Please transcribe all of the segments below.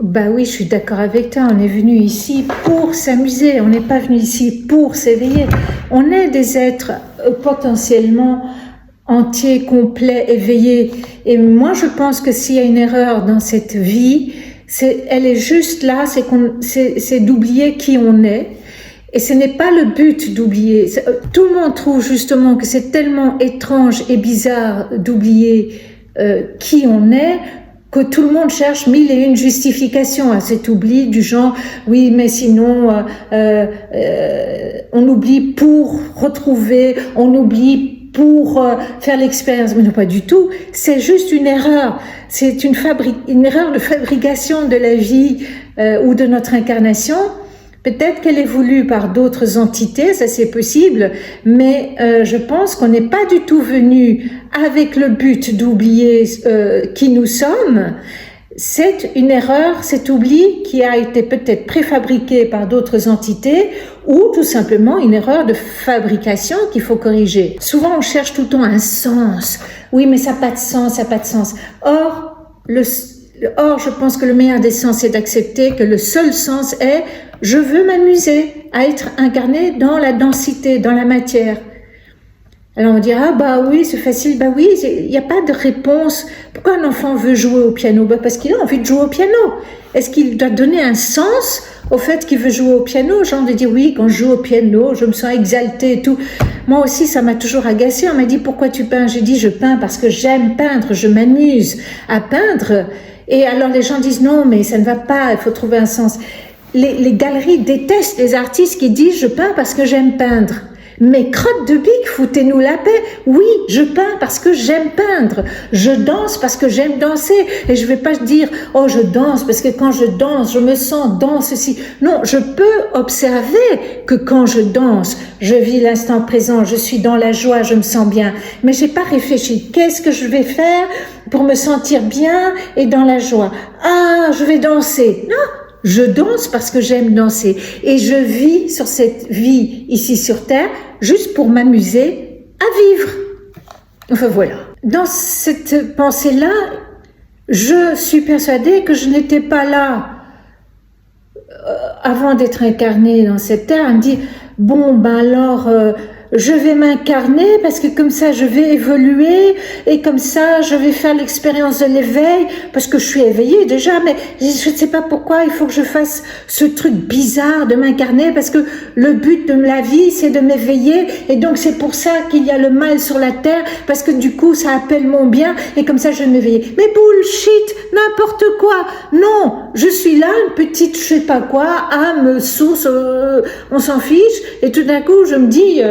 Bah oui, je suis d'accord avec toi. On est venu ici pour s'amuser. On n'est pas venu ici pour s'éveiller. On est des êtres potentiellement entiers, complets, éveillés. Et moi, je pense que s'il y a une erreur dans cette vie, elle est juste là, c'est d'oublier qui on est. Et ce n'est pas le but d'oublier. Tout le monde trouve justement que c'est tellement étrange et bizarre d'oublier qui on est, que tout le monde cherche mille et une justifications à cet oubli du genre oui mais sinon on oublie pour retrouver, on oublie pour faire l'expérience, mais non pas du tout, c'est juste une erreur, c'est une erreur de fabrication de la vie ou de notre incarnation. Peut-être qu'elle est voulue par d'autres entités, ça c'est possible, mais je pense qu'on n'est pas du tout venu avec le but d'oublier qui nous sommes. C'est une erreur, cet oubli qui a été peut-être préfabriqué par d'autres entités ou tout simplement une erreur de fabrication qu'il faut corriger. Souvent on cherche tout le temps un sens. Oui, mais ça n'a pas de sens, ça n'a pas de sens. Or, je pense que le meilleur des sens, c'est d'accepter que le seul sens est « je veux m'amuser à être incarné dans la densité, dans la matière ». Alors on dira « ah bah oui, c'est facile ». Bah oui, il n'y a pas de réponse. Pourquoi un enfant veut jouer au piano? Bah parce qu'il a envie de jouer au piano. Est-ce qu'il doit donner un sens au fait qu'il veut jouer au piano? Genre de dire « oui, quand je joue au piano, je me sens exaltée et tout ». Moi aussi, ça m'a toujours agacée. On m'a dit « pourquoi tu peins ?» J'ai dit « je peins parce que j'aime peindre, je m'amuse à peindre ». Et alors les gens disent non, mais ça ne va pas, il faut trouver un sens. Les galeries détestent les artistes qui disent je peins parce que j'aime peindre. Mais crotte de bique, foutez-nous la paix. Oui, je peins parce que j'aime peindre. Je danse parce que j'aime danser. Et je ne vais pas dire oh je danse parce que quand je danse, je me sens dans ceci. Non, je peux observer que quand je danse, je vis l'instant présent, je suis dans la joie, je me sens bien. Mais j'ai pas réfléchi. Qu'est-ce que je vais faire pour me sentir bien et dans la joie? Ah, je vais danser. Non, je danse parce que j'aime danser. Et je vis sur cette vie ici sur Terre juste pour m'amuser à vivre. Enfin voilà. Dans cette pensée-là, je suis persuadée que je n'étais pas là avant d'être incarnée dans cette Terre à me dire bon ben alors je vais m'incarner parce que comme ça je vais évoluer et comme ça je vais faire l'expérience de l'éveil parce que je suis éveillée déjà, mais je ne sais pas pourquoi il faut que je fasse ce truc bizarre de m'incarner parce que le but de la vie c'est de m'éveiller et donc c'est pour ça qu'il y a le mal sur la terre parce que du coup ça appelle mon bien et comme ça je vais m'éveiller. Mais bullshit, n'importe quoi. Non, je suis là une petite je sais pas quoi, âme, source, on s'en fiche et tout d'un coup je me dis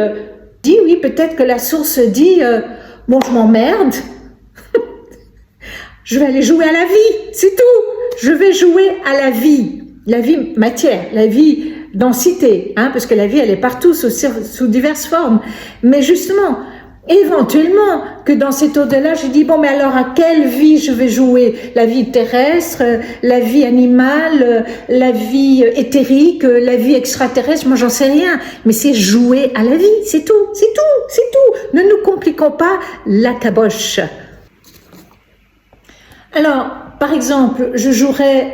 oui, peut-être que la source dit bon, je m'emmerde, je vais aller jouer à la vie, c'est tout. Je vais jouer à la vie matière, la vie densité, hein, parce que la vie, elle est partout sous diverses formes. Mais justement, éventuellement, que dans cet au-delà, je dis bon, mais alors à quelle vie je vais jouer? La vie terrestre, la vie animale, la vie éthérique, la vie extraterrestre, moi j'en sais rien. Mais c'est jouer à la vie, c'est tout, c'est tout, c'est tout. Ne nous compliquons pas la caboche. Alors, par exemple, je jouerais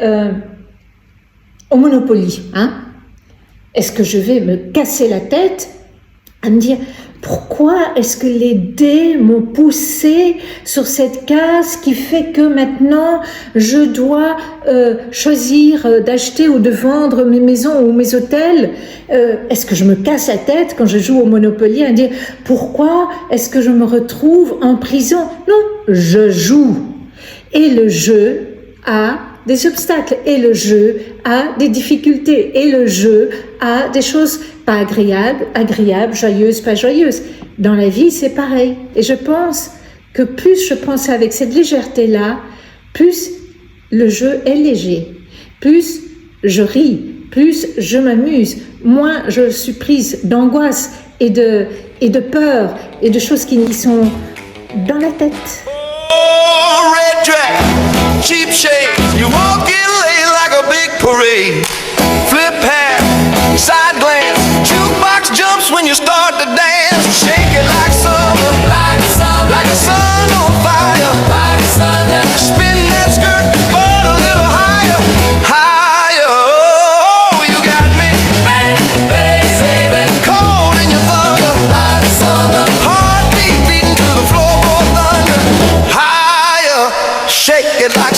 au Monopoly, hein. Est-ce que je vais me casser la tête à me dire pourquoi est-ce que les dés m'ont poussé sur cette case qui fait que maintenant je dois choisir d'acheter ou de vendre mes maisons ou mes hôtels? Est-ce que je me casse la tête quand je joue au Monopoly à dire pourquoi est-ce que je me retrouve en prison? Non, je joue. Et le jeu a des obstacles, et le jeu a des difficultés, et le jeu a des choses pas agréables, joyeuses, pas joyeuses. Dans la vie, c'est pareil. Et je pense que plus je pense avec cette légèreté-là, plus le jeu est léger, plus je ris, plus je m'amuse, moins je suis prise d'angoisse et de peur et de choses qui sont dans la tête. Oh, red dress, cheap shades, you walk in late like a big parade. Flip hat, side glance, jukebox jumps when you start to dance. Shake it like summer, like a sun on fire. Spin that skirt, but a little higher. shake it like